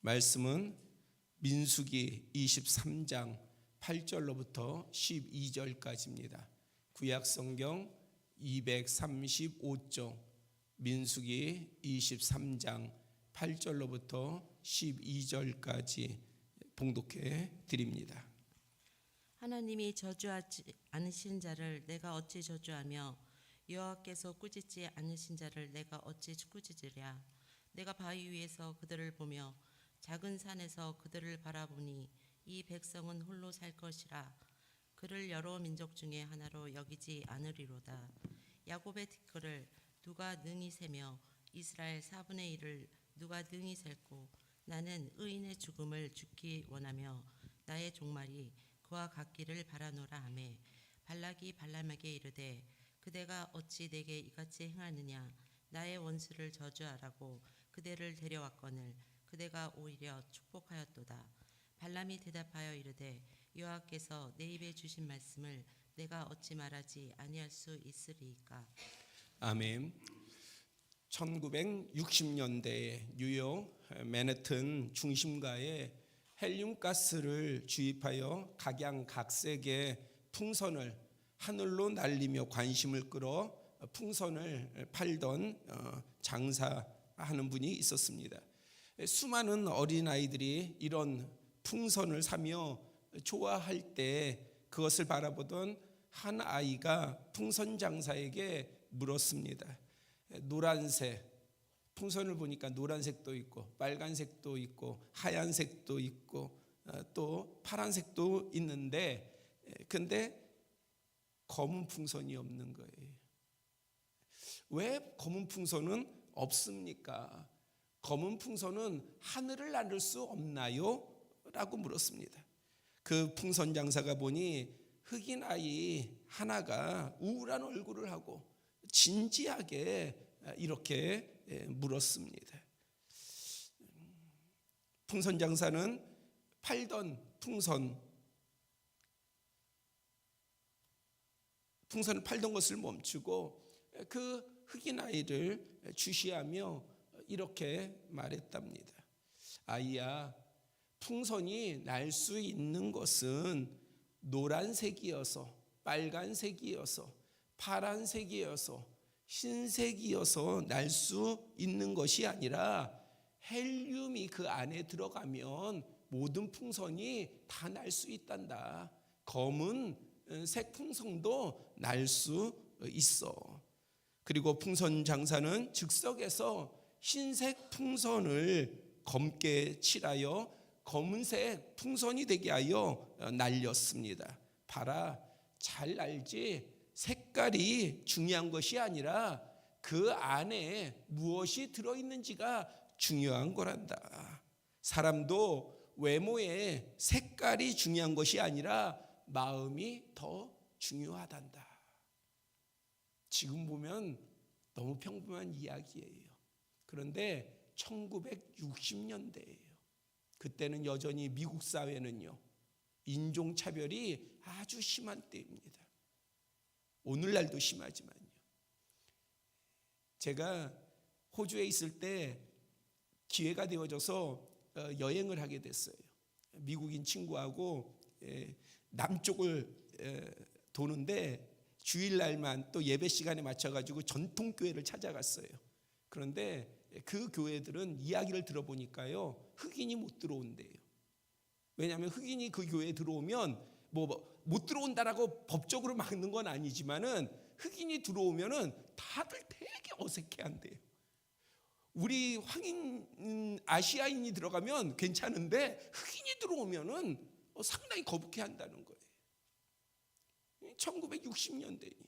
말씀은 민수기 23장 8절로부터 12절까지입니다. 구약성경 235쪽 민수기 23장 8절로부터 12절까지 봉독해 드립니다. 하나님이 저주하지 않으신 자를 내가 어찌 저주하며 여호와께서 꾸짖지 않으신 자를 내가 어찌 꾸짖으랴. 내가 바위 위에서 그들을 보며 작은 산에서 그들을 바라보니 이 백성은 홀로 살 것이라. 그를 여러 민족 중에 하나로 여기지 않으리로다. 야곱의 티끌을 누가 능히 세며 이스라엘 4분의 1을 누가 능히 셀고 나는 의인의 죽음을 죽기 원하며 나의 종말이 그와 같기를 바라노라 하매 발락이 발람에게 이르되 그대가 어찌 내게 이같이 행하느냐. 나의 원수를 저주하라고 그대를 데려왔거늘 그대가 오히려 축복하였도다. 발람이 대답하여 이르되 여호와께서 내 입에 주신 말씀을 내가 어찌 말하지 아니할 수 있으리이까. 아멘. 1960년대에 뉴욕 맨해튼 중심가에 헬륨가스를 주입하여 각양각색의 풍선을 하늘로 날리며 관심을 끌어 풍선을 팔던 장사하는 분이 있었습니다. 수많은 어린아이들이 이런 풍선을 사며 좋아할 때 그것을 바라보던 한 아이가 풍선 장사에게 물었습니다. 노란색, 풍선을 보니까 노란색도 있고 빨간색도 있고 하얀색도 있고 또 파란색도 있는데 근데 검은 풍선이 없는 거예요. 왜 검은 풍선은 없습니까? 검은 풍선은 하늘을 나를 수 없나요? 라고 물었습니다. 그 풍선 장사가 보니 흑인 아이 하나가 우울한 얼굴을 하고 진지하게 이렇게 물었습니다. 풍선 장사는 팔던 풍선을 팔던 것을 멈추고 그 흑인 아이를 주시하며 이렇게 말했답니다. 아이야, 풍선이 날 수 있는 것은 노란색이어서 빨간색이어서 파란색이어서 흰색이어서 날 수 있는 것이 아니라 헬륨이 그 안에 들어가면 모든 풍선이 다 날 수 있단다. 검은 색 풍선도 날 수 있어. 그리고 풍선 장사는 즉석에서 흰색 풍선을 검게 칠하여 검은색 풍선이 되게 하여 날렸습니다. 봐라, 잘 알지? 색깔이 중요한 것이 아니라 그 안에 무엇이 들어있는지가 중요한 거란다. 사람도 외모의 색깔이 중요한 것이 아니라 마음이 더 중요하단다. 지금 보면 너무 평범한 이야기예요. 그런데 1960년대예요. 그때는 여전히 미국 사회는요, 인종차별이 아주 심한 때입니다. 오늘날도 심하지만요. 제가 호주에 있을 때 기회가 되어져서 여행을 하게 됐어요. 미국인 친구하고 남쪽을 도는데 주일날만 또 예배 시간에 맞춰가지고 전통교회를 찾아갔어요. 그런데 그 교회들은 이야기를 들어보니까요, 흑인이 못 들어온대요. 왜냐하면 흑인이 그 교회에 들어오면 못 들어온다라고 법적으로 막는 건 아니지만은 흑인이 들어오면은 다들 되게 어색해한대요. 우리 황인 아시아인이 들어가면 괜찮은데 흑인이 들어오면은 상당히 거북해한다는 거예요. 1960년대니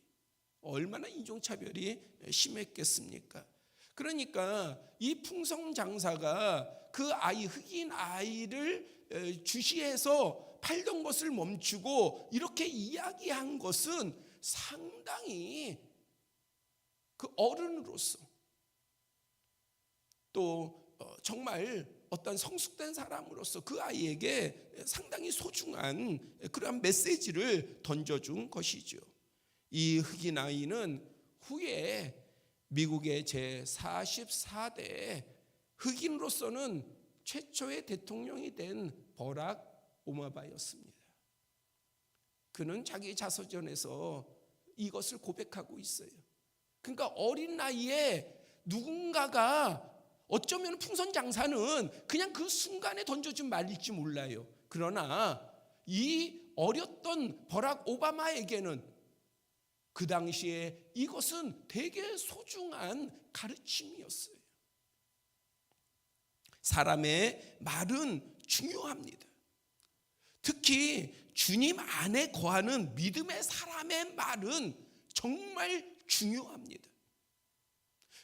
얼마나 인종차별이 심했겠습니까? 그러니까 이 풍선 장사가 그 아이, 흑인 아이를 주시해서 팔던 것을 멈추고 이렇게 이야기한 것은 상당히 그 어른으로서 또 정말 어떤 성숙된 사람으로서 그 아이에게 상당히 소중한 그러한 메시지를 던져준 것이죠. 이 흑인 아이는 후에 미국의 제44대 흑인으로서는 최초의 대통령이 된 버락 오바마였습니다. 그는 자기 자서전에서 이것을 고백하고 있어요. 그러니까 어린 나이에 누군가가 어쩌면 풍선장사는 그냥 그 순간에 던져준 말일지 몰라요. 그러나 이 어렸던 버락 오바마에게는 그 당시에 이것은 되게 소중한 가르침이었어요. 사람의 말은 중요합니다. 특히 주님 안에 거하는 믿음의 사람의 말은 정말 중요합니다.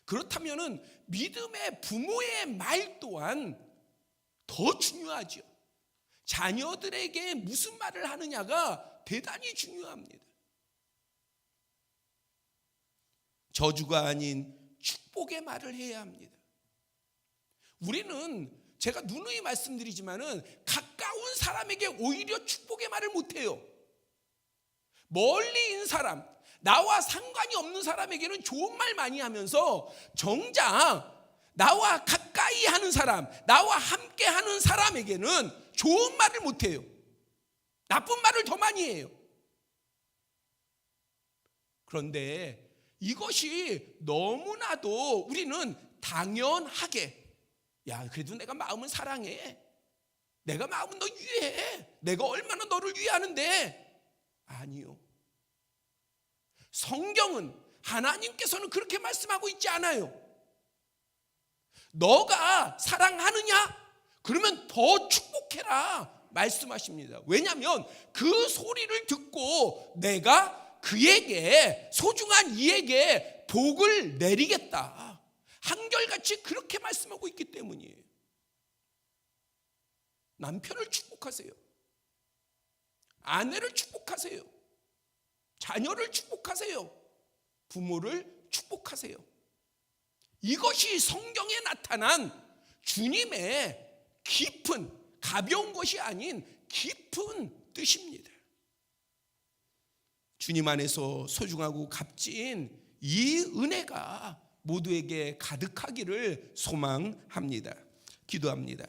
그렇다면 믿음의 부모의 말 또한 더 중요하죠. 자녀들에게 무슨 말을 하느냐가 대단히 중요합니다. 저주가 아닌 축복의 말을 해야 합니다. 우리는 제가 누누이 말씀드리지만은 가까운 사람에게 오히려 축복의 말을 못해요. 멀리 있는 사람, 나와 상관이 없는 사람에게는 좋은 말 많이 하면서 정작 나와 가까이 하는 사람, 나와 함께 하는 사람에게는 좋은 말을 못해요. 나쁜 말을 더 많이 해요. 그런데 이것이 너무나도 우리는 당연하게, 야, 그래도 내가 마음은 사랑해, 내가 마음은 너 위해, 내가 얼마나 너를 위하는데. 아니요. 성경은, 하나님께서는 그렇게 말씀하고 있지 않아요. 너가 사랑하느냐? 그러면 더 축복해라 말씀하십니다. 왜냐하면 그 소리를 듣고 내가 그에게, 소중한 이에게 복을 내리겠다, 한결같이 그렇게 말씀하고 있기 때문이에요. 남편을 축복하세요. 아내를 축복하세요. 자녀를 축복하세요. 부모를 축복하세요. 이것이 성경에 나타난 주님의 깊은, 가벼운 것이 아닌 깊은 뜻입니다. 주님 안에서 소중하고 값진 이 은혜가 모두에게 가득하기를 소망합니다. 기도합니다.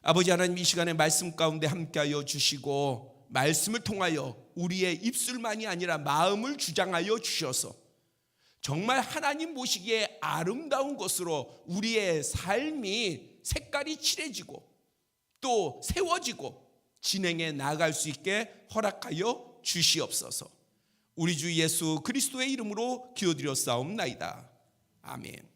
아버지 하나님, 이 시간에 말씀 가운데 함께하여 주시고 말씀을 통하여 우리의 입술만이 아니라 마음을 주장하여 주셔서 정말 하나님 보시기에 아름다운 것으로 우리의 삶이 색깔이 칠해지고 또 세워지고 진행해 나갈 수 있게 허락하여 주시옵소서. 우리 주 예수 그리스도의 이름으로 기도드렸사옵나이다. 아멘.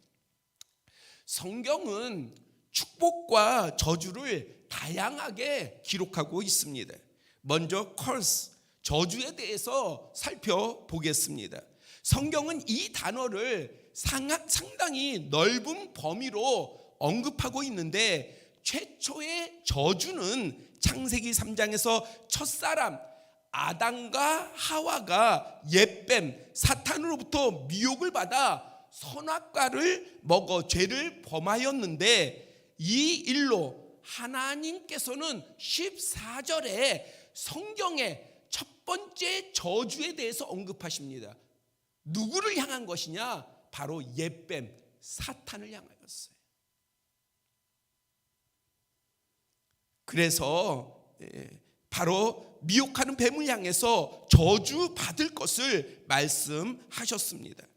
성경은 축복과 저주를 다양하게 기록하고 있습니다. 먼저 curse, 저주에 대해서 살펴보겠습니다. 성경은 이 단어를 상당히 넓은 범위로 언급하고 있는데, 최초의 저주는 창세기 3장에서 첫사람 아담과 하와가 옛뱀 사탄으로부터 미혹을 받아 선악과를 먹어 죄를 범하였는데, 이 일로 하나님께서는 14절에 성경의 첫 번째 저주에 대해서 언급하십니다. 누구를 향한 것이냐? 바로 옛뱀 사탄을 향하였어요. 그래서 바로 미혹하는 뱀을 향해서 저주 받을 것을 말씀하셨습니다.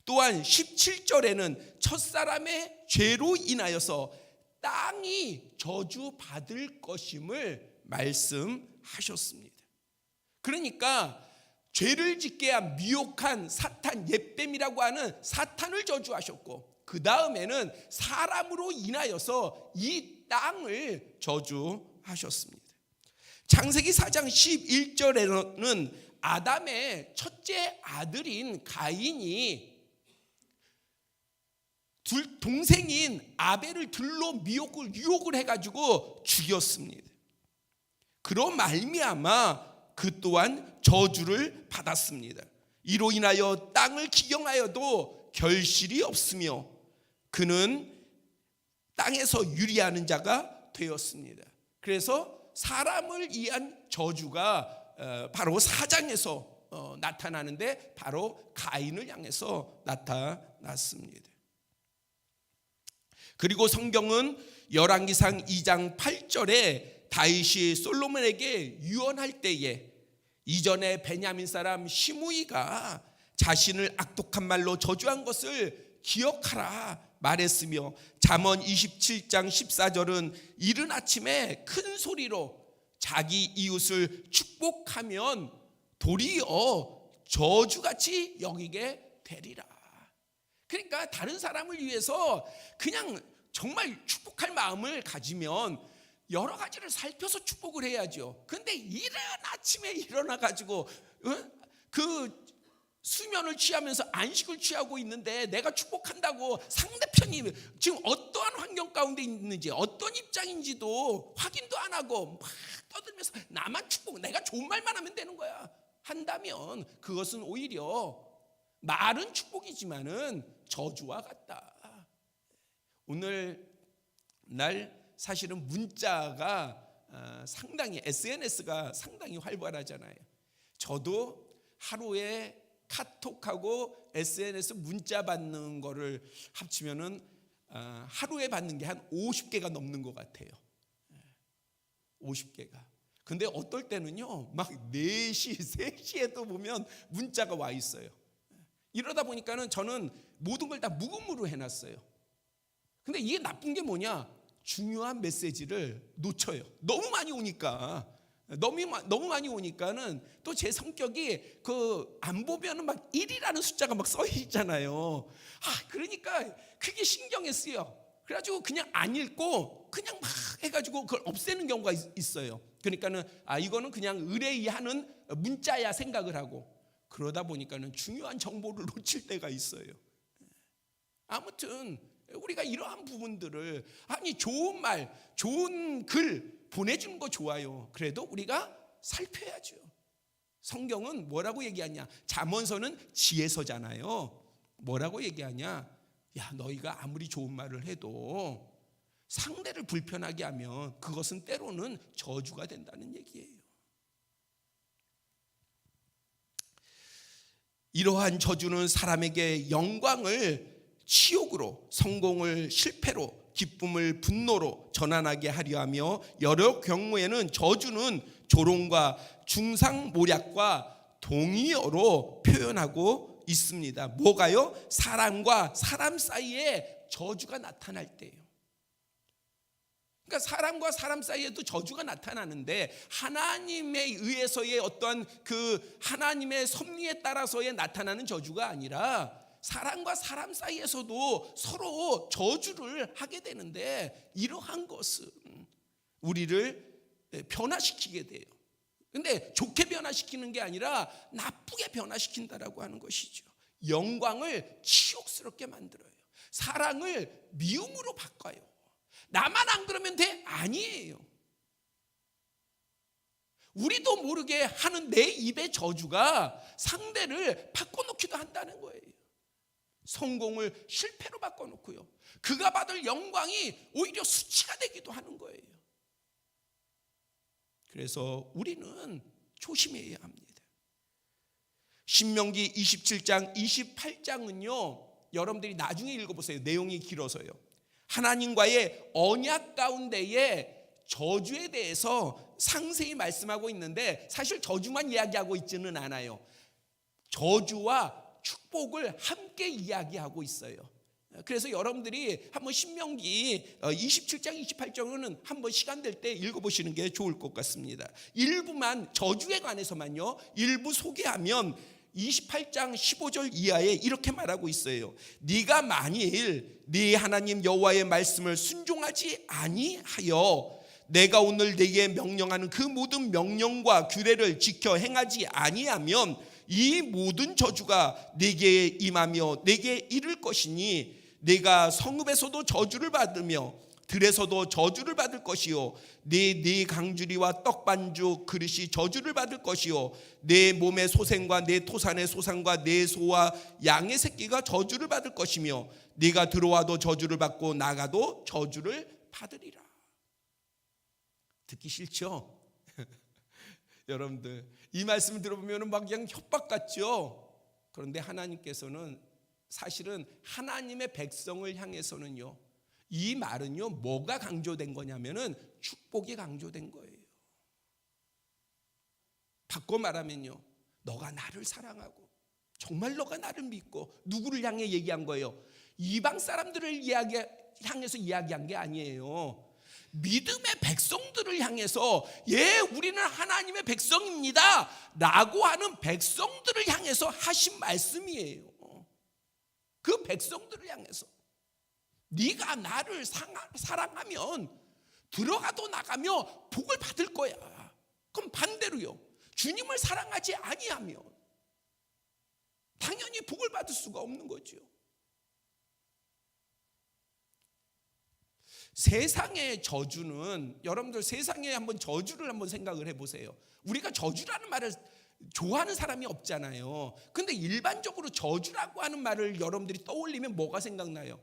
또한 17절에는 첫사람의 죄로 인하여서 땅이 저주 받을 것임을 말씀하셨습니다. 그러니까 죄를 짓게 한 미혹한 사탄, 옛뱀이라고 하는 사탄을 저주하셨고, 그 다음에는 사람으로 인하여서 이 땅을 저주하셨습니다. 창세기 4장 11절에는 아담의 첫째 아들인 가인이 동생인 아벨을 들로 유혹을 해가지고 죽였습니다. 그로 말미암아 그 또한 저주를 받았습니다. 이로 인하여 땅을 기경하여도 결실이 없으며 그는 땅에서 유리하는 자가 되었습니다. 그래서 사람을 위한 저주가 바로 4장에서 나타나는데, 바로 가인을 향해서 나타났습니다. 그리고 성경은 열왕기상 2장 8절에 다윗이 솔로몬에게 유언할 때에 이전에 베냐민 사람 시므이가 자신을 악독한 말로 저주한 것을 기억하라 말했으며, 잠언 27장 14절은 이른 아침에 큰 소리로 자기 이웃을 축복하면 도리어 저주같이 여기게 되리라. 그러니까 다른 사람을 위해서 그냥 정말 축복할 마음을 가지면 여러 가지를 살펴서 축복을 해야죠. 근데 이른 아침에 일어나 가지고 그 수면을 취하면서 안식을 취하고 있는데 내가 축복한다고 상대편이 지금 어떠한 환경 가운데 있는지 어떤 입장인지도 확인도 안 하고 막 떠들면서 나만 축복, 내가 좋은 말만 하면 되는 거야 한다면 그것은 오히려 말은 축복이지만은 저주와 같다. 오늘 날 사실은 문자가 상당히 SNS가 상당히 활발하잖아요. 저도 하루에 카톡하고 SNS 문자 받는 거를 합치면은 하루에 받는 게 한 50개가 넘는 것 같아요. 50개가. 근데 어떨 때는요, 막 4시, 3시에도 보면 문자가 와 있어요. 이러다 보니까는 저는 모든 걸 다 묵음으로 해놨어요. 근데 이게 나쁜 게 뭐냐? 중요한 메시지를 놓쳐요. 너무 많이 오니까. 너무 많이 오니까는 또 제 성격이 그 안 보면은 막 1이라는 숫자가 막 써 있잖아요. 그러니까 그게 신경에 쓰여. 그래가지고 그냥 안 읽고 그냥 막 해가지고 그걸 없애는 경우가 있어요. 그러니까는 이거는 그냥 의뢰하는 문자야 생각을 하고, 그러다 보니까는 중요한 정보를 놓칠 때가 있어요. 아무튼 우리가 이러한 부분들을 좋은 말, 좋은 글 보내주는 거 좋아요. 그래도 우리가 살펴야죠. 성경은 뭐라고 얘기하냐? 잠언서는 지혜서잖아요. 뭐라고 얘기하냐? 야, 너희가 아무리 좋은 말을 해도 상대를 불편하게 하면 그것은 때로는 저주가 된다는 얘기예요. 이러한 저주는 사람에게 영광을 치욕으로, 성공을 실패로, 기쁨을 분노로 전환하게 하려 하며, 여러 경우에는 저주는 조롱과 중상모략과 동의어로 표현하고 있습니다. 뭐가요? 사람과 사람 사이에 저주가 나타날 때예요. 그러니까 사람과 사람 사이에도 저주가 나타나는데, 하나님에 의해서의 어떤 그 하나님의 섭리에 따라서의 나타나는 저주가 아니라 사람과 사람 사이에서도 서로 저주를 하게 되는데, 이러한 것은 우리를 변화시키게 돼요. 근데 좋게 변화시키는 게 아니라 나쁘게 변화시킨다라고 하는 것이죠. 영광을 치욕스럽게 만들어요. 사랑을 미움으로 바꿔요. 나만 안 그러면 돼? 아니에요. 우리도 모르게 하는 내 입의 저주가 상대를 바꿔놓기도 한다는 거예요. 성공을 실패로 바꿔놓고요, 그가 받을 영광이 오히려 수치가 되기도 하는 거예요. 그래서 우리는 조심해야 합니다. 신명기 27장 28장은요 여러분들이 나중에 읽어보세요. 내용이 길어서요. 하나님과의 언약 가운데에 저주에 대해서 상세히 말씀하고 있는데, 사실 저주만 이야기하고 있지는 않아요. 저주와 축복을 함께 이야기하고 있어요. 그래서 여러분들이 한번 신명기 27장 28장은 한번 시간 될 때 읽어보시는 게 좋을 것 같습니다. 일부만, 저주에 관해서만요 일부 소개하면 28장 15절 이하에 이렇게 말하고 있어요. 네가 만일 네 하나님 여호와의 말씀을 순종하지 아니하여 내가 오늘 네게 명령하는 그 모든 명령과 규례를 지켜 행하지 아니하면 이 모든 저주가 네게 임하며 네게 이를 것이니, 네가 성읍에서도 저주를 받으며 들에서도 저주를 받을 것이요, 네 강주리와 떡반죽 그릇이 저주를 받을 것이요, 내 몸의 소생과 내 토산의 소산과 내 소와 양의 새끼가 저주를 받을 것이며, 네가 들어와도 저주를 받고 나가도 저주를 받으리라. 듣기 싫죠? 여러분들 이 말씀을 들어보면 막 그냥 협박 같죠? 그런데 하나님께서는 사실은 하나님의 백성을 향해서는요 이 말은요, 뭐가 강조된 거냐면은 축복이 강조된 거예요. 바꿔 말하면요, 너가 나를 사랑하고 정말 너가 나를 믿고 누구를 향해 얘기한 거예요? 이방 사람들을 향해서 이야기한 게 아니에요. 믿음의 백성들을 향해서, 예, 우리는 하나님의 백성입니다 라고 하는 백성들을 향해서 하신 말씀이에요. 그 백성들을 향해서 네가 나를 사랑하면 들어가도 나가며 복을 받을 거야. 그럼 반대로요, 주님을 사랑하지 아니하면 당연히 복을 받을 수가 없는 거죠. 세상의 저주는, 여러분들 세상에 한번 저주를 한번 생각을 해보세요. 우리가 저주라는 말을 좋아하는 사람이 없잖아요. 근데 일반적으로 저주라고 하는 말을 여러분들이 떠올리면 뭐가 생각나요?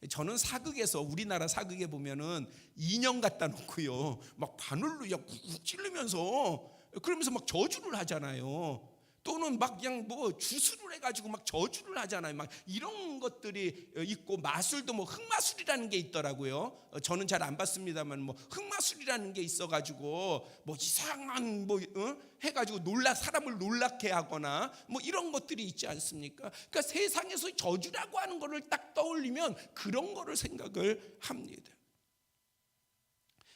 저는 사극에서, 우리나라 사극에 보면은 인형 갖다 놓고요, 막 바늘로 꾹 찌르면서 그러면서 막 저주를 하잖아요. 또는 막 그냥 뭐 주술을 해가지고 막 저주를 하잖아요. 막 이런 것들이 있고, 마술도 뭐 흑마술이라는 게 있더라고요. 저는 잘 안 봤습니다만 뭐 흑마술이라는 게 있어가지고 뭐 이상한 뭐 해가지고 사람을 놀라게 하거나 뭐 이런 것들이 있지 않습니까? 그러니까 세상에서 저주라고 하는 거를 딱 떠올리면 그런 거를 생각을 합니다.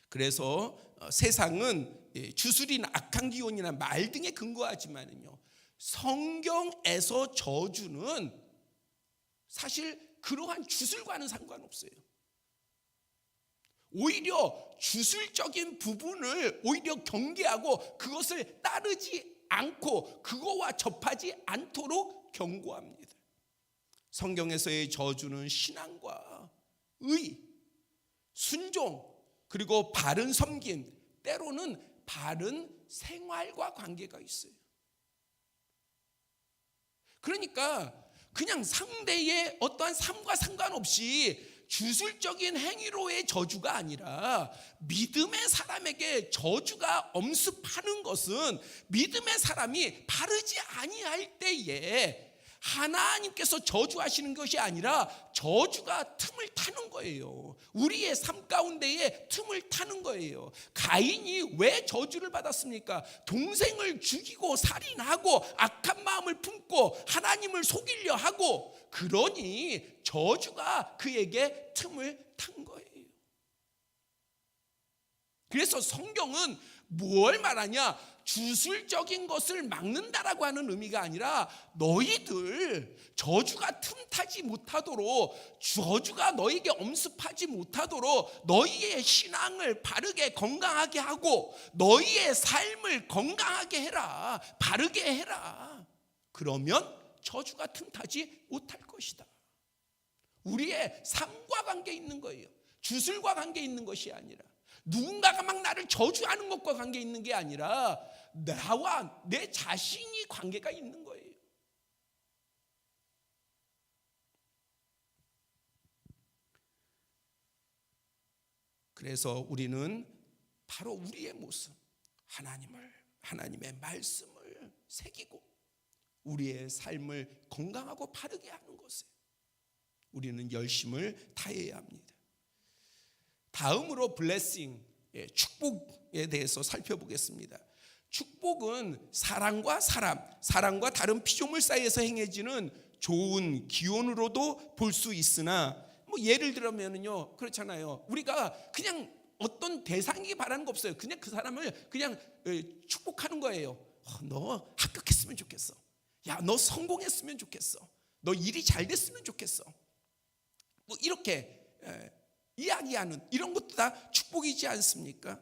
그래서 세상은 주술이나 악한 기운이나 말 등에 근거하지만은요, 성경에서 저주는 사실 그러한 주술과는 상관없어요. 오히려 주술적인 부분을 오히려 경계하고 그것을 따르지 않고 그거와 접하지 않도록 경고합니다. 성경에서의 저주는 신앙과 의, 순종, 그리고 바른 섬김, 때로는 바른 생활과 관계가 있어요. 그러니까 그냥 상대의 어떠한 삶과 상관없이 주술적인 행위로의 저주가 아니라, 믿음의 사람에게 저주가 엄습하는 것은 믿음의 사람이 바르지 아니할 때에 하나님께서 저주하시는 것이 아니라 저주가 틈을 타는 거예요. 우리의 삶 가운데에 틈을 타는 거예요. 가인이 왜 저주를 받았습니까? 동생을 죽이고 살인하고 악한 마음을 품고 하나님을 속이려 하고, 그러니 저주가 그에게 틈을 탄 거예요. 그래서 성경은 뭘 말하냐? 주술적인 것을 막는다라고 하는 의미가 아니라, 너희들 저주가 틈타지 못하도록, 저주가 너에게 엄습하지 못하도록 너희의 신앙을 바르게 건강하게 하고 너희의 삶을 건강하게 해라, 바르게 해라. 그러면 저주가 틈타지 못할 것이다. 우리의 삶과 관계 있는 거예요. 주술과 관계 있는 것이 아니라, 누군가가 막 나를 저주하는 것과 관계 있는 게 아니라 나와 내 자신이 관계가 있는 거예요. 그래서 우리는 바로 우리의 모습, 하나님의 말씀을 새기고 우리의 삶을 건강하고 바르게 하는 것에 우리는 열심을 다해야 합니다. 다음으로 블레싱, 축복에 대해서 살펴보겠습니다. 축복은 사랑과 사람과 다른 피조물 사이에서 행해지는 좋은 기원으로도 볼 수 있으나, 뭐 예를 들면요, 그렇잖아요. 우리가 그냥 어떤 대상이 바라는 거 없어요. 그냥 그 사람을 그냥 축복하는 거예요. 너 합격했으면 좋겠어. 야, 너 성공했으면 좋겠어. 너 일이 잘 됐으면 좋겠어. 뭐 이렇게 이야기하는 이런 것도 다 축복이지 않습니까?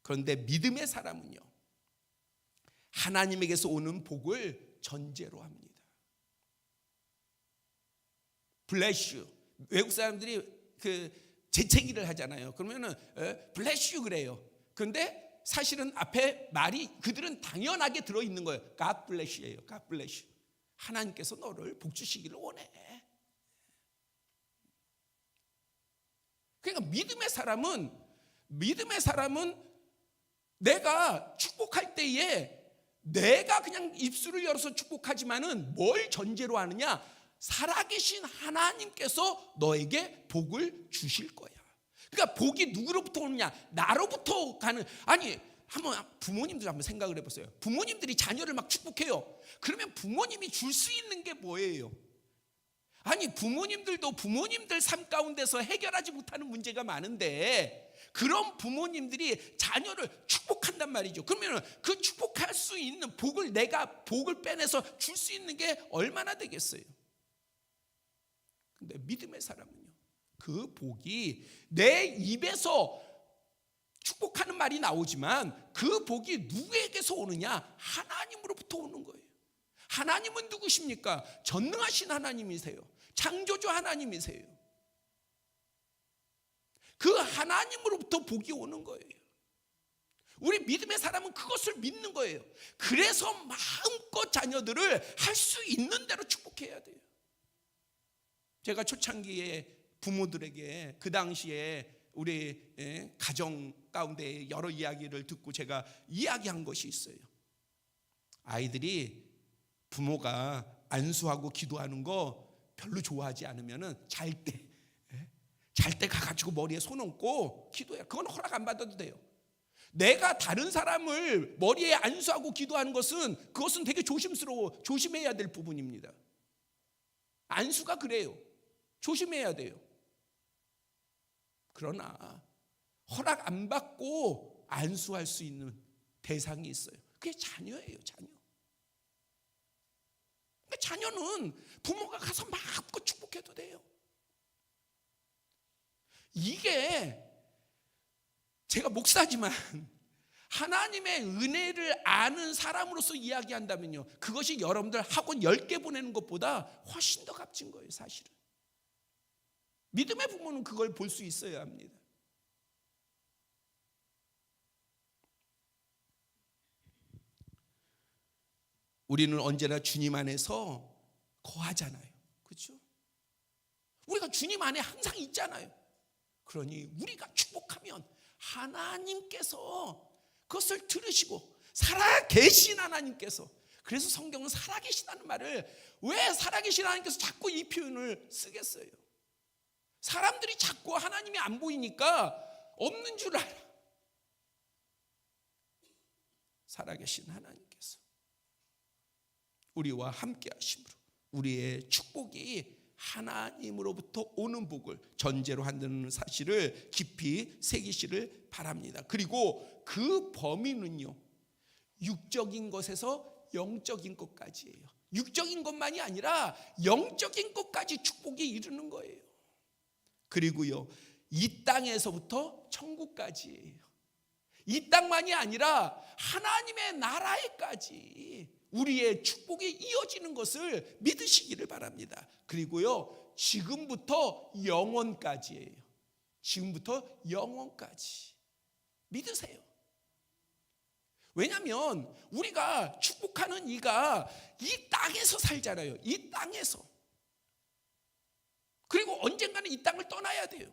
그런데 믿음의 사람은요, 하나님에게서 오는 복을 전제로 합니다. bless you. 외국 사람들이 그 재채기를 하잖아요. 그러면은 bless you 그래요. 그런데 사실은 앞에 말이 그들은 당연하게 들어있는 거예요. God bless you예요. God bless you. 하나님께서 너를 복 주시기를 원해. 그러니까 믿음의 사람은 내가 축복할 때에 내가 그냥 입술을 열어서 축복하지만은 뭘 전제로 하느냐? 살아계신 하나님께서 너에게 복을 주실 거야. 그러니까 복이 누구로부터 오느냐? 나로부터 가는. 아니, 한번 부모님들 한번 생각을 해보세요. 부모님들이 자녀를 막 축복해요. 그러면 부모님이 줄 수 있는 게 뭐예요? 아니, 부모님들도 부모님들 삶 가운데서 해결하지 못하는 문제가 많은데 그런 부모님들이 자녀를 축복한단 말이죠. 그러면 그 축복할 수 있는 복을, 내가 복을 빼내서 줄 수 있는 게 얼마나 되겠어요? 근데 믿음의 사람은요, 그 복이 내 입에서 축복하는 말이 나오지만 그 복이 누구에게서 오느냐? 하나님으로부터 오는 거예요. 하나님은 누구십니까? 전능하신 하나님이세요. 창조주 하나님이세요. 그 하나님으로부터 복이 오는 거예요. 우리 믿음의 사람은 그것을 믿는 거예요. 그래서 마음껏 자녀들을 할 수 있는 대로 축복해야 돼요. 제가 초창기에 부모들에게 그 당시에 우리 가정 가운데 여러 이야기를 듣고 제가 이야기한 것이 있어요. 아이들이 부모가 안수하고 기도하는 거 별로 좋아하지 않으면은 잘 때 가가지고 머리에 손 얹고 기도해요. 그건 허락 안 받아도 돼요. 내가 다른 사람을 머리에 안수하고 기도하는 그것은 되게 조심해야 될 부분입니다. 안수가 그래요. 조심해야 돼요. 그러나 허락 안 받고 안수할 수 있는 대상이 있어요. 그게 자녀예요, 자녀. 자녀는 부모가 가서 마음껏 축복해도 돼요. 이게 제가 목사지만 하나님의 은혜를 아는 사람으로서 이야기한다면요, 그것이 여러분들 학원 10개 보내는 것보다 훨씬 더 값진 거예요, 사실은. 믿음의 부모는 그걸 볼 수 있어야 합니다. 우리는 언제나 주님 안에서 거하잖아요. 그렇죠? 우리가 주님 안에 항상 있잖아요. 그러니 우리가 축복하면 하나님께서 그것을 들으시고, 살아계신 하나님께서, 그래서 성경은 살아계시다는 말을, 왜 살아계신 하나님께서 자꾸 이 표현을 쓰겠어요? 사람들이 자꾸 하나님이 안 보이니까 없는 줄 알아. 살아계신 하나님께서 우리와 함께 하심으로 우리의 축복이 하나님으로부터 오는 복을 전제로 한다는 사실을 깊이 새기시를 바랍니다. 그리고 그 범위는요, 육적인 것에서 영적인 것까지예요. 육적인 것만이 아니라 영적인 것까지 축복이 이르는 거예요. 그리고요, 이 땅에서부터 천국까지예요. 이 땅만이 아니라 하나님의 나라에까지 우리의 축복이 이어지는 것을 믿으시기를 바랍니다. 그리고요, 지금부터 영원까지예요. 지금부터 영원까지 믿으세요. 왜냐하면 우리가 축복하는 이가 이 땅에서 살잖아요. 이 땅에서. 그리고 언젠가는 이 땅을 떠나야 돼요.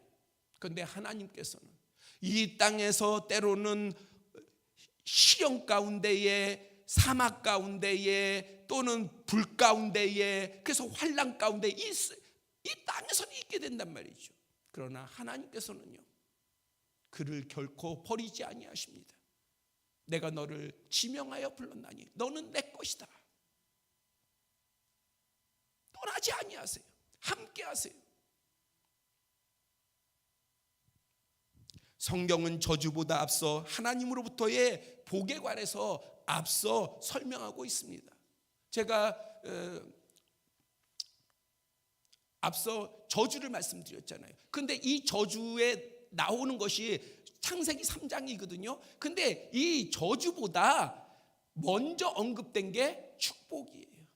그런데 하나님께서는 이 땅에서 때로는 시련 가운데에, 사막 가운데에, 또는 불 가운데에, 그래서 환난 가운데 이 땅에서는 있게 된단 말이죠. 그러나 하나님께서는요, 그를 결코 버리지 아니하십니다. 내가 너를 지명하여 불렀나니 너는 내 것이다. 떠나지 아니하세요. 함께 하세요. 성경은 저주보다 앞서 하나님으로부터의 복에 관해서 앞서 설명하고 있습니다. 제가 앞서 저주를 말씀드렸잖아요. 근데 이 저주에 나오는 것이 창세기 3장이거든요. 근데 이 저주보다 먼저 언급된 게 축복이에요.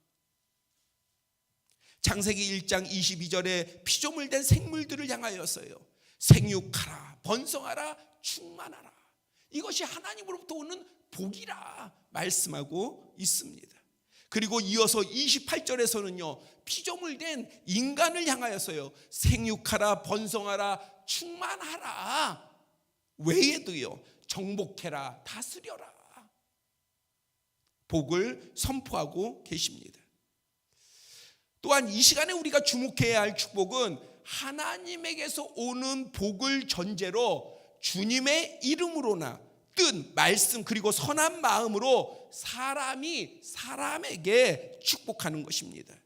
창세기 1장 22절에 피조물된 생물들을 향하여서요, 생육하라, 번성하라, 충만하라. 이것이 하나님으로부터 오는 복이라 말씀하고 있습니다. 그리고 이어서 28절에서는요, 피조물된 인간을 향하여서요, 생육하라, 번성하라, 충만하라 외에도요, 정복해라, 다스려라 복을 선포하고 계십니다. 또한 이 시간에 우리가 주목해야 할 축복은 하나님에게서 오는 복을 전제로 주님의 이름으로나 뜻, 말씀 그리고 선한 마음으로 사람이 사람에게 축복하는 것입니다.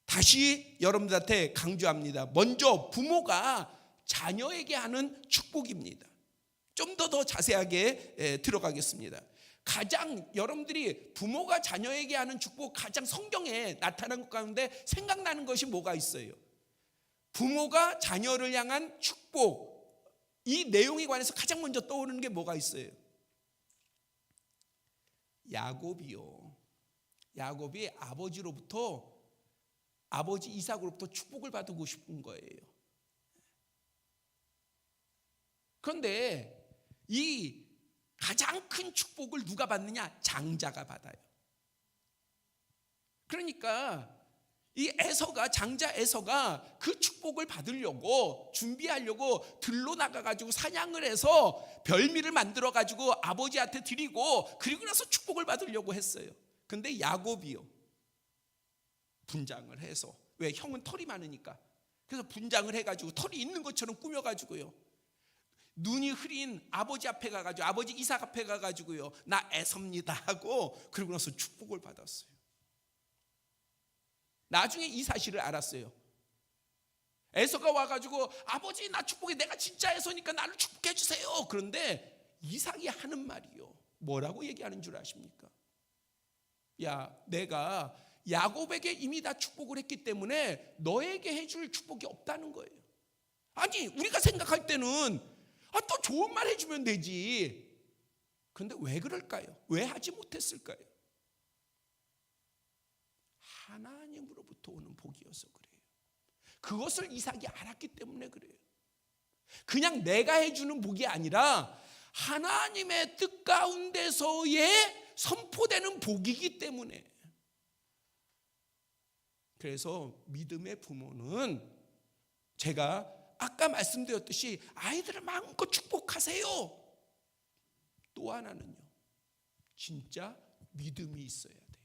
다시 여러분들한테 강조합니다. 먼저 부모가 자녀에게 하는 축복입니다. 좀 더 자세하게 들어가겠습니다. 가장 여러분들이 부모가 자녀에게 하는 축복, 가장 성경에 나타난 것 가운데 생각나는 것이 뭐가 있어요? 부모가 자녀를 향한 축복, 이 내용에 관해서 가장 먼저 떠오르는 게 뭐가 있어요? 야곱이요. 야곱이 아버지 이삭으로부터 축복을 받고 싶은 거예요. 그런데 이 가장 큰 축복을 누가 받느냐? 장자가 받아요. 그러니까 이 장자 에서가 그 축복을 받으려고 준비하려고 들로 나가가지고 사냥을 해서 별미를 만들어가지고 아버지한테 드리고 그리고 나서 축복을 받으려고 했어요. 근데 야곱이요, 분장을 해서, 왜? 형은 털이 많으니까. 그래서 분장을 해가지고 털이 있는 것처럼 꾸며가지고요, 눈이 흐린 아버지 앞에 가가지고, 아버지 이삭 앞에 가가지고요, 나 에서입니다 하고 그러고 나서 축복을 받았어요. 나중에 이 사실을 알았어요. 에서가 와가지고 아버지 나 축복해, 내가 진짜 에서니까 나를 축복해 주세요. 그런데 이삭이 하는 말이요, 뭐라고 얘기하는 줄 아십니까? 야, 내가 야곱에게 이미 다 축복을 했기 때문에 너에게 해줄 축복이 없다는 거예요. 아니, 우리가 생각할 때는 또 좋은 말 해주면 되지. 그런데 왜 그럴까요? 왜 하지 못했을까요? 하나님으로부터 오는 복이어서 그래요. 그것을 이삭이 알았기 때문에 그래요. 그냥 내가 해주는 복이 아니라 하나님의 뜻 가운데서의 선포되는 복이기 때문에. 그래서 믿음의 부모는 제가 아까 말씀드렸듯이 아이들을 마음껏 축복하세요. 또 하나는요, 진짜 믿음이 있어야 돼요.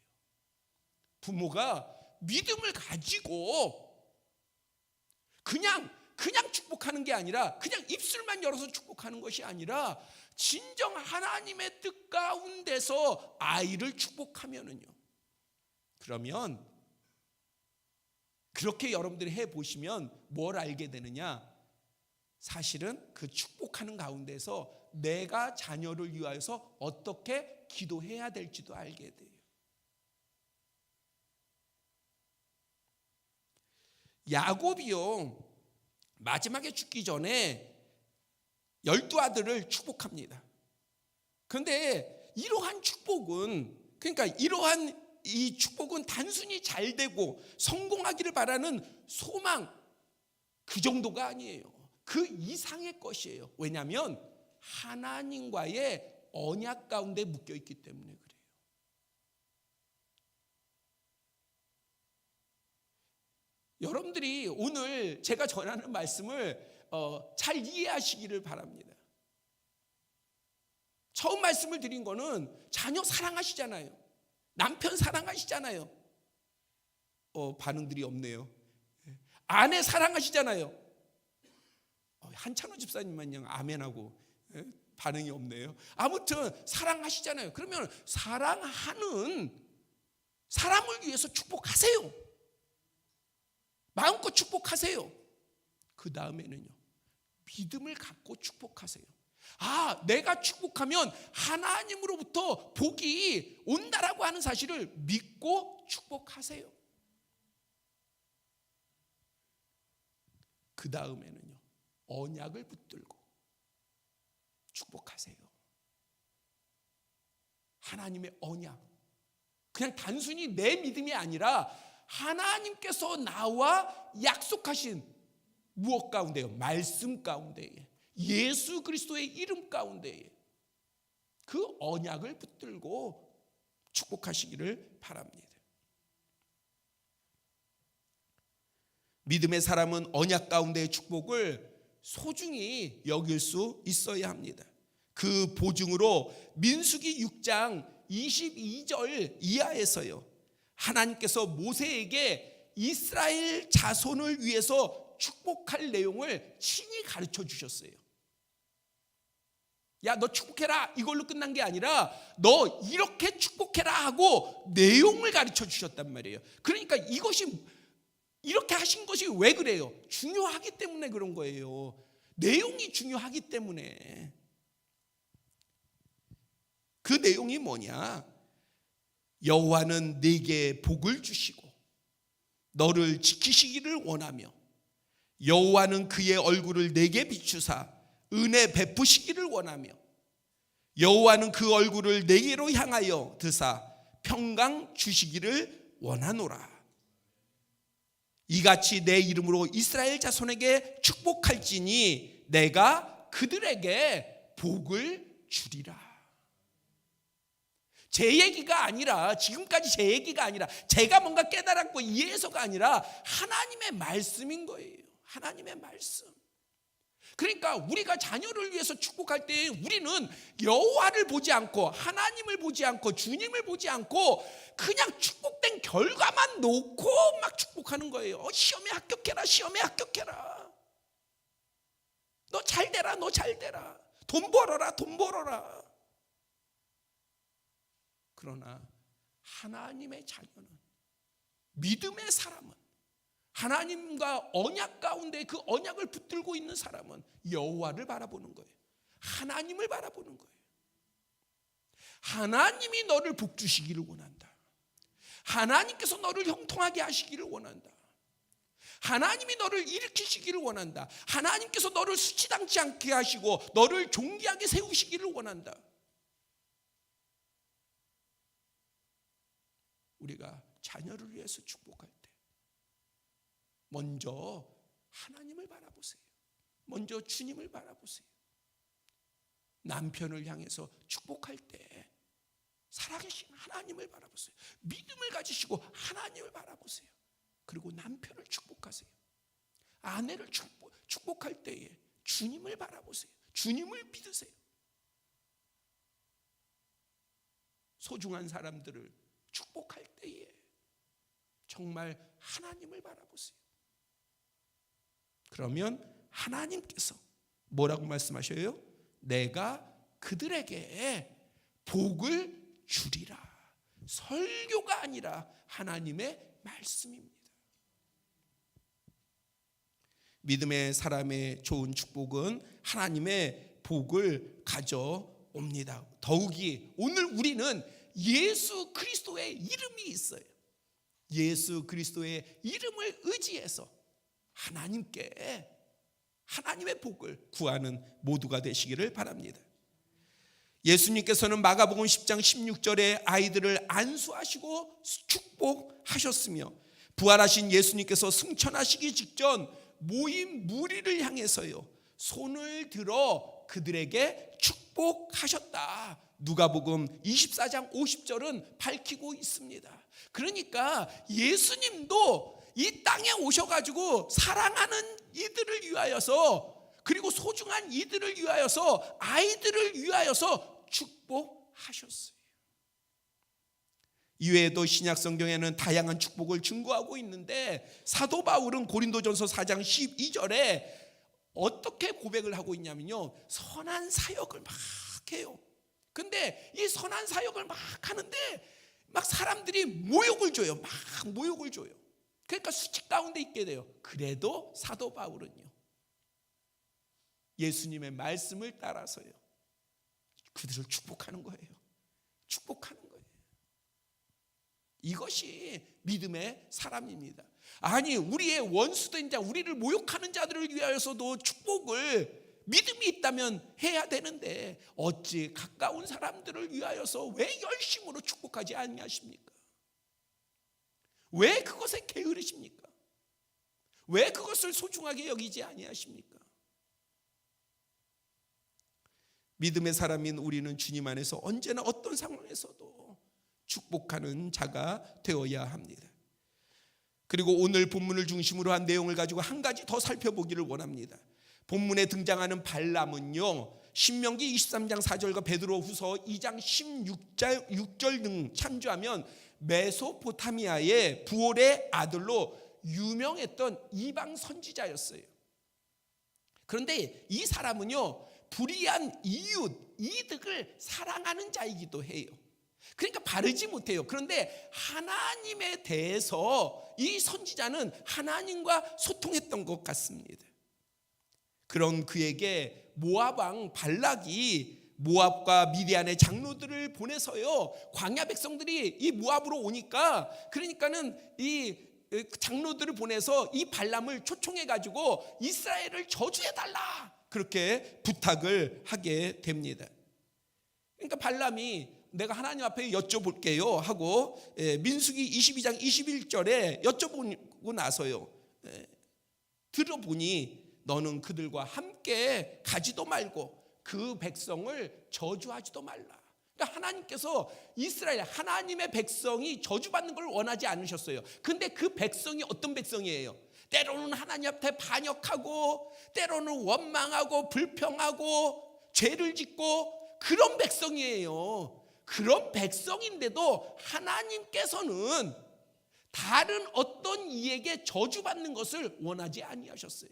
부모가 믿음을 가지고 그냥 축복하는 게 아니라, 그냥 입술만 열어서 축복하는 것이 아니라 진정 하나님의 뜻 가운데서 아이를 축복하면은요, 그러면 그렇게 여러분들이 해보시면 뭘 알게 되느냐? 사실은 그 축복하는 가운데서 내가 자녀를 위하여서 어떻게 기도해야 될지도 알게 돼요. 야곱이요, 마지막에 죽기 전에 12아들을 축복합니다. 그런데 이러한 축복은, 그러니까 이러한 이 축복은 단순히 잘 되고 성공하기를 바라는 소망, 그 정도가 아니에요. 그 이상의 것이에요. 왜냐하면 하나님과의 언약 가운데 묶여 있기 때문에 그래요. 여러분들이 오늘 제가 전하는 말씀을 잘 이해하시기를 바랍니다. 처음 말씀을 드린 거는 자녀 사랑하시잖아요. 남편 사랑하시잖아요. 반응들이 없네요. 아내 사랑하시잖아요. 한찬호 집사님만요 아멘하고 반응이 없네요. 아무튼 사랑하시잖아요. 그러면 사랑하는 사람을 위해서 축복하세요. 마음껏 축복하세요. 그 다음에는요, 믿음을 갖고 축복하세요. 내가 축복하면 하나님으로부터 복이 온다라고 하는 사실을 믿고 축복하세요. 그 다음에는요, 언약을 붙들고 축복하세요. 하나님의 언약, 그냥 단순히 내 믿음이 아니라 하나님께서 나와 약속하신 무엇 가운데요? 말씀 가운데에, 예수 그리스도의 이름 가운데에 그 언약을 붙들고 축복하시기를 바랍니다. 믿음의 사람은 언약 가운데의 축복을 소중히 여길 수 있어야 합니다. 그 보증으로 민수기 6장 22절 이하에서요, 하나님께서 모세에게 이스라엘 자손을 위해서 축복할 내용을 친히 가르쳐 주셨어요. 야, 너 축복해라 이걸로 끝난 게 아니라 너 이렇게 축복해라 하고 내용을 가르쳐 주셨단 말이에요. 그러니까 이것이 이렇게 하신 것이 왜 그래요? 중요하기 때문에 그런 거예요. 내용이 중요하기 때문에. 그 내용이 뭐냐? 여호와는 네게 복을 주시고 너를 지키시기를 원하며 여호와는 그의 얼굴을 네게 비추사 은혜 베푸시기를 원하며 여호와는 그 얼굴을 네게로 향하여 드사 평강 주시기를 원하노라. 이같이 내 이름으로 이스라엘 자손에게 축복할지니 내가 그들에게 복을 주리라. 제 얘기가 아니라, 지금까지 제 얘기가 아니라, 제가 뭔가 깨달았고 이해해서가 아니라 하나님의 말씀인 거예요. 하나님의 말씀. 그러니까 우리가 자녀를 위해서 축복할 때 우리는 여호와를 보지 않고 하나님을 보지 않고 주님을 보지 않고 그냥 축복된 결과만 놓고 막 축복하는 거예요. 시험에 합격해라, 시험에 합격해라. 너 잘 되라, 너 잘 되라. 돈 벌어라, 돈 벌어라. 그러나 하나님의 자녀는, 믿음의 사람은, 하나님과 언약 가운데 그 언약을 붙들고 있는 사람은 여호와를 바라보는 거예요. 하나님을 바라보는 거예요. 하나님이 너를 복주시기를 원한다. 하나님께서 너를 형통하게 하시기를 원한다. 하나님이 너를 일으키시기를 원한다. 하나님께서 너를 수치당치 않게 하시고 너를 존귀하게 세우시기를 원한다. 우리가 자녀를 위해서 축복할 때 먼저 하나님을 바라보세요. 먼저 주님을 바라보세요. 남편을 향해서 축복할 때 살아계신 하나님을 바라보세요. 믿음을 가지시고 하나님을 바라보세요. 그리고 남편을 축복하세요. 아내를 축복할 때에 주님을 바라보세요. 주님을 믿으세요. 소중한 사람들을 축복할 때에 정말 하나님을 바라보세요. 그러면 하나님께서 뭐라고 말씀하셔요? 내가 그들에게 복을 주리라. 설교가 아니라 하나님의 말씀입니다. 믿음의 사람의 좋은 축복은 하나님의 복을 가져옵니다. 더욱이 오늘 우리는 예수 그리스도의 이름이 있어요. 예수 그리스도의 이름을 의지해서 하나님께 하나님의 복을 구하는 모두가 되시기를 바랍니다. 예수님께서는 마가복음 10장 16절에 아이들을 안수하시고 축복하셨으며 부활하신 예수님께서 승천하시기 직전 모인 무리를 향해서요 손을 들어 그들에게 축복하셨다. 누가복음 24장 50절은 밝히고 있습니다. 그러니까 예수님도 이 땅에 오셔가지고 사랑하는 이들을 위하여서, 그리고 소중한 이들을 위하여서, 아이들을 위하여서 축복하셨어요. 이외에도 신약 성경에는 다양한 축복을 증거하고 있는데 사도 바울은 고린도전서 4장 12절에 어떻게 고백을 하고 있냐면요, 선한 사역을 막 해요. 근데 이 선한 사역을 막 하는데 막 사람들이 모욕을 줘요. 막 모욕을 줘요. 그러니까 수직 가운데 있게 돼요. 그래도 사도 바울은요, 예수님의 말씀을 따라서요 그들을 축복하는 거예요. 축복하는 거예요. 이것이 믿음의 사람입니다. 아니, 우리의 원수된 자, 우리를 모욕하는 자들을 위하여서도 축복을 믿음이 있다면 해야 되는데 어찌 가까운 사람들을 위하여서 왜 열심으로 축복하지 아니하십니까? 왜 그것에 게으르십니까? 왜 그것을 소중하게 여기지 아니하십니까? 믿음의 사람인 우리는 주님 안에서 언제나 어떤 상황에서도 축복하는 자가 되어야 합니다. 그리고 오늘 본문을 중심으로 한 내용을 가지고 한 가지 더 살펴보기를 원합니다. 본문에 등장하는 발람은요, 신명기 23장 4절과 베드로후서 2장 16절 등 참조하면 메소포타미아의 부올의 아들로 유명했던 이방 선지자였어요. 그런데 이 사람은요, 불의한 이득을 사랑하는 자이기도 해요. 그러니까 바르지 못해요. 그런데 하나님에 대해서 이 선지자는 하나님과 소통했던 것 같습니다. 그런 그에게 모압 왕 발락이 모압과 미디안의 장로들을 보내서요, 광야 백성들이 이 모압으로 오니까, 그러니까는 이 장로들을 보내서 이 발람을 초청해 가지고 이스라엘을 저주해 달라, 그렇게 부탁을 하게 됩니다. 그러니까 발람이 내가 하나님 앞에 여쭤볼게요 하고 민수기 22장 21절에 여쭤보고 나서요, 들어보니 너는 그들과 함께 가지도 말고 그 백성을 저주하지도 말라. 그러니까 하나님께서 이스라엘 하나님의 백성이 저주받는 걸 원하지 않으셨어요. 근데 그 백성이 어떤 백성이에요? 때로는 하나님 앞에 반역하고, 때로는 원망하고 불평하고 죄를 짓고, 그런 백성이에요. 그런 백성인데도 하나님께서는 다른 어떤 이에게 저주받는 것을 원하지 아니하셨어요.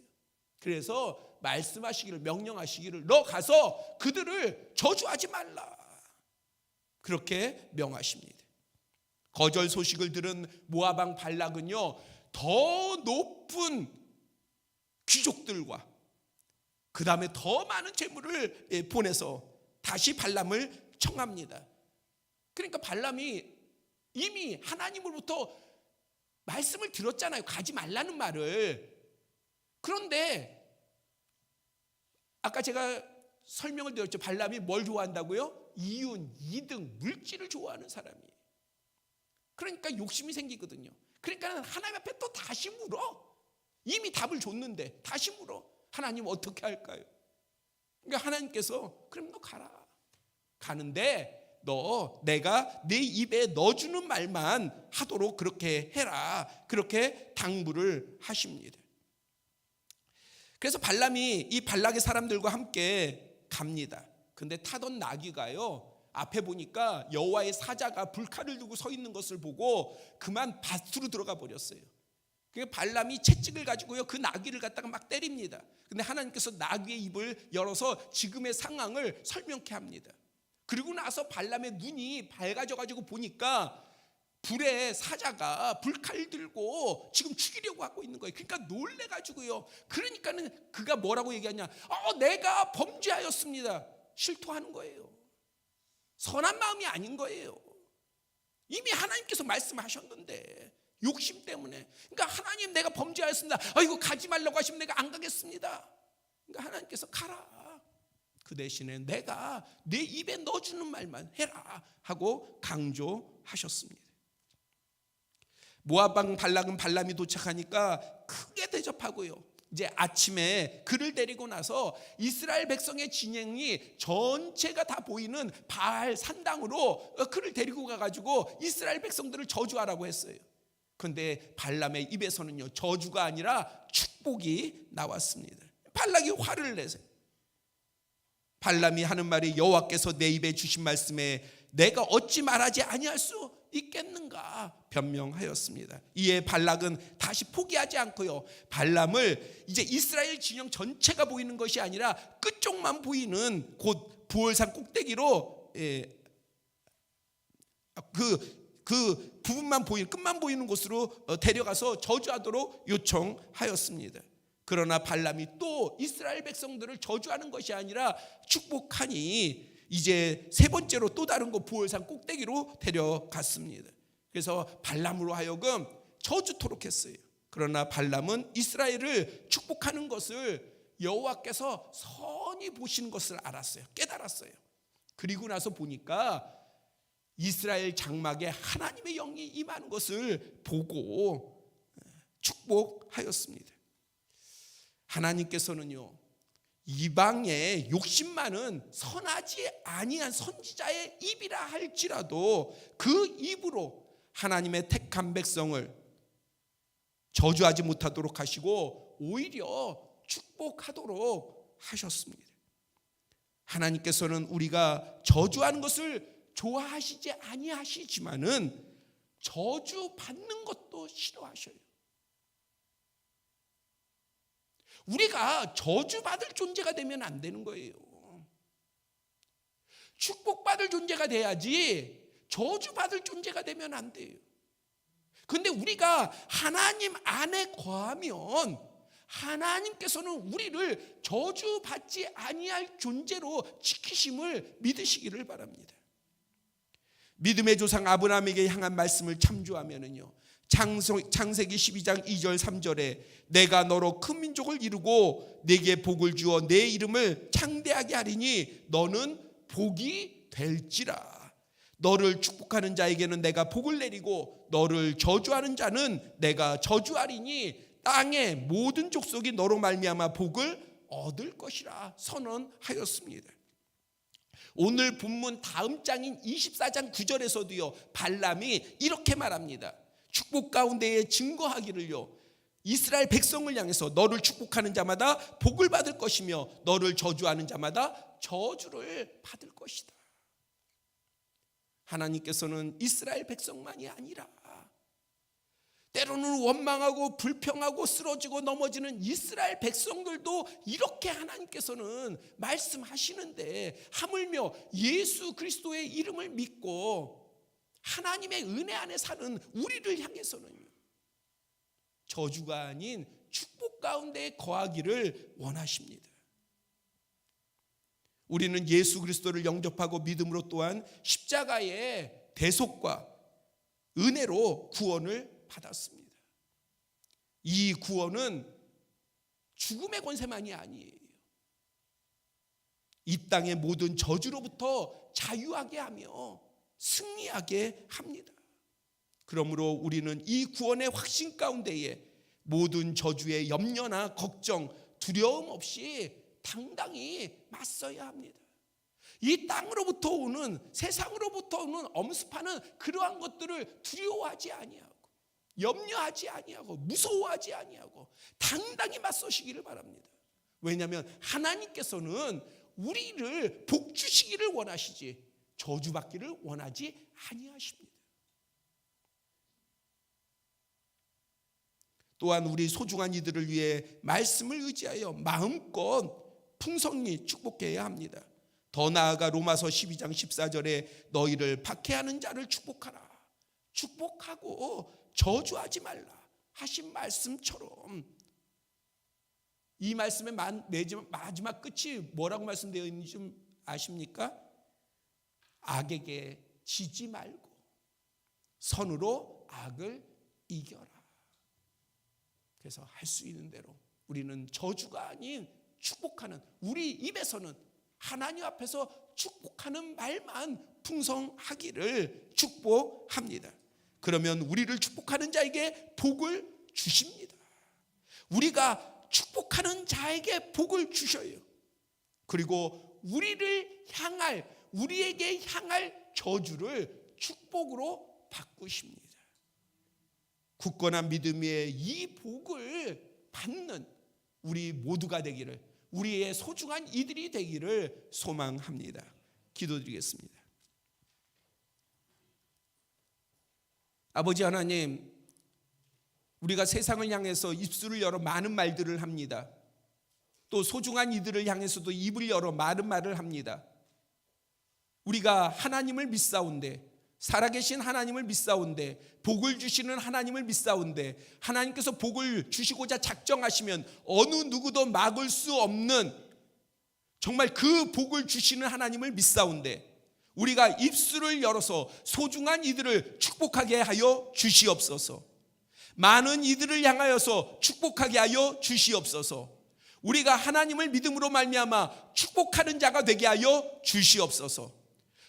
그래서 말씀하시기를, 명령하시기를, 너 가서 그들을 저주하지 말라, 그렇게 명하십니다. 거절 소식을 들은 모압 왕 발락은요, 더 높은 귀족들과 그 다음에 더 많은 재물을 보내서 다시 발람을 청합니다. 그러니까 발람이 이미 하나님으로부터 말씀을 들었잖아요, 가지 말라는 말을. 그런데 아까 제가 설명을 드렸죠. 발람이 뭘 좋아한다고요? 이윤, 이득, 물질을 좋아하는 사람이에요. 그러니까 욕심이 생기거든요. 그러니까 하나님 앞에 또 다시 물어. 이미 답을 줬는데 다시 물어. 하나님 어떻게 할까요? 그러니까 하나님께서 그럼 너 가라. 가는데 너 내가 내 입에 넣어주는 말만 하도록 그렇게 해라, 그렇게 당부를 하십니다. 그래서 발람이 이 발락의 사람들과 함께 갑니다. 근데 타던 나귀가요, 앞에 보니까 여호와의 사자가 불칼을 들고 서 있는 것을 보고 그만 밭으로 들어가 버렸어요. 그러니까 발람이 채찍을 가지고요, 그 나귀를 갖다가 막 때립니다. 근데 하나님께서 나귀의 입을 열어서 지금의 상황을 설명케 합니다. 그리고 나서 발람의 눈이 밝아져 가지고 보니까 불에 사자가 불칼 들고 지금 죽이려고 하고 있는 거예요. 그러니까 놀래 가지고요. 그러니까는 그가 뭐라고 얘기하냐? 내가 범죄하였습니다. 실토하는 거예요. 선한 마음이 아닌 거예요. 이미 하나님께서 말씀하셨는데 욕심 때문에. 그러니까 하나님, 내가 범죄하였습니다. 이거 가지 말라고 하시면 내가 안 가겠습니다. 그러니까 하나님께서 가라. 그 대신에 내가 내 입에 넣어주는 말만 해라 하고 강조하셨습니다. 모압 왕 발락은 발람이 도착하니까 크게 대접하고요, 이제 아침에 그를 데리고 나서 이스라엘 백성의 진영이 전체가 다 보이는 바알 산당으로 그를 데리고 가가지고 이스라엘 백성들을 저주하라고 했어요. 그런데 발람의 입에서는요, 저주가 아니라 축복이 나왔습니다. 발락이 화를 내세요. 발람이 하는 말이, 여호와께서 내 입에 주신 말씀에 내가 어찌 말하지 아니할 수 있겠는가 변명하였습니다. 이에 발락은 다시 포기하지 않고요, 발람을 이제 이스라엘 진영 전체가 보이는 것이 아니라 끝쪽만 보이는 곧 부월산 꼭대기로 그 부분만 보이는, 끝만 보이는 곳으로 데려가서 저주하도록 요청하였습니다. 그러나 발람이 또 이스라엘 백성들을 저주하는 것이 아니라 축복하니 이제 세 번째로 또 다른 곳 부월산 꼭대기로 데려갔습니다. 그래서 발람으로 하여금 저주토록 했어요. 그러나 발람은 이스라엘을 축복하는 것을 여호와께서 선히 보시는 것을 알았어요. 깨달았어요. 그리고 나서 보니까 이스라엘 장막에 하나님의 영이 임하는 것을 보고 축복하였습니다. 하나님께서는요, 이방의 욕심 많은 선하지 아니한 선지자의 입이라 할지라도 그 입으로 하나님의 택한 백성을 저주하지 못하도록 하시고 오히려 축복하도록 하셨습니다. 하나님께서는 우리가 저주하는 것을 좋아하시지 아니하시지만은 저주 받는 것도 싫어하셔요. 우리가 저주받을 존재가 되면 안 되는 거예요. 축복받을 존재가 돼야지 저주받을 존재가 되면 안 돼요. 근데 우리가 하나님 안에 거하면 하나님께서는 우리를 저주받지 아니할 존재로 지키심을 믿으시기를 바랍니다. 믿음의 조상 아브라함에게 향한 말씀을 참조하면은요, 창세기 12장 2절 3절에 내가 너로 큰 민족을 이루고 내게 복을 주어 내 이름을 창대하게 하리니 너는 복이 될지라. 너를 축복하는 자에게는 내가 복을 내리고 너를 저주하는 자는 내가 저주하리니 땅의 모든 족속이 너로 말미암아 복을 얻을 것이라 선언하였습니다. 오늘 본문 다음 장인 24장 9절에서도요, 발람이 이렇게 말합니다. 축복 가운데에 증거하기를요, 이스라엘 백성을 향해서 너를 축복하는 자마다 복을 받을 것이며 너를 저주하는 자마다 저주를 받을 것이다. 하나님께서는 이스라엘 백성만이 아니라 때로는 원망하고 불평하고 쓰러지고 넘어지는 이스라엘 백성들도 이렇게 하나님께서는 말씀하시는데, 하물며 예수 그리스도의 이름을 믿고 하나님의 은혜 안에 사는 우리를 향해서는 저주가 아닌 축복 가운데 거하기를 원하십니다. 우리는 예수 그리스도를 영접하고 믿음으로 또한 십자가의 대속과 은혜로 구원을 받았습니다. 이 구원은 죽음의 권세만이 아니에요. 이 땅의 모든 저주로부터 자유하게 하며 승리하게 합니다. 그러므로 우리는 이 구원의 확신 가운데에 모든 저주의 염려나 걱정, 두려움 없이 당당히 맞서야 합니다. 이 땅으로부터 오는, 세상으로부터 오는 엄습하는 그러한 것들을 두려워하지 아니하고 염려하지 아니하고 무서워하지 아니하고 당당히 맞서시기를 바랍니다. 왜냐하면 하나님께서는 우리를 복 주시기를 원하시지 저주받기를 원하지 아니하십니다. 또한 우리 소중한 이들을 위해 말씀을 의지하여 마음껏 풍성히 축복해야 합니다. 더 나아가 로마서 12장 14절에 너희를 박해하는 자를 축복하라. 축복하고 저주하지 말라 하신 말씀처럼, 이 말씀의 마지막 끝이 뭐라고 말씀되어 있는지 좀 아십니까? 악에게 지지 말고 선으로 악을 이겨라. 그래서 할 수 있는 대로 우리는 저주가 아닌 축복하는, 우리 입에서는 하나님 앞에서 축복하는 말만 풍성하기를 축복합니다. 그러면 우리를 축복하는 자에게 복을 주십니다. 우리가 축복하는 자에게 복을 주셔요. 그리고 우리에게 향할 저주를 축복으로 바꾸십니다. 굳건한 믿음의 이 복을 받는 우리 모두가 되기를, 우리의 소중한 이들이 되기를 소망합니다. 기도드리겠습니다. 아버지 하나님, 우리가 세상을 향해서 입술을 열어 많은 말들을 합니다. 또 소중한 이들을 향해서도 입을 열어 많은 말을 합니다. 우리가 하나님을 믿사온데, 살아계신 하나님을 믿사온데, 복을 주시는 하나님을 믿사온데, 하나님께서 복을 주시고자 작정하시면 어느 누구도 막을 수 없는, 정말 그 복을 주시는 하나님을 믿사온데, 우리가 입술을 열어서 소중한 이들을 축복하게 하여 주시옵소서. 많은 이들을 향하여서 축복하게 하여 주시옵소서. 우리가 하나님을 믿음으로 말미암아 축복하는 자가 되게 하여 주시옵소서.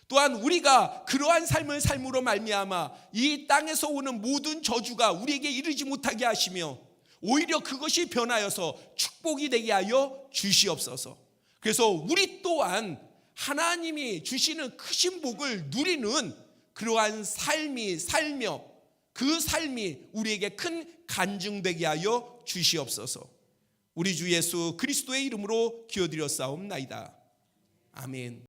또한 우리가 그러한 삶을 삶으로 말미암아 이 땅에서 오는 모든 저주가 우리에게 이르지 못하게 하시며 오히려 그것이 변하여서 축복이 되게 하여 주시옵소서. 그래서 우리 또한 하나님이 주시는 크신 복을 누리는 그러한 삶이 살며 그 삶이 우리에게 큰 간증되게 하여 주시옵소서. 우리 주 예수 그리스도의 이름으로 기도드렸사옵나이다. 아멘.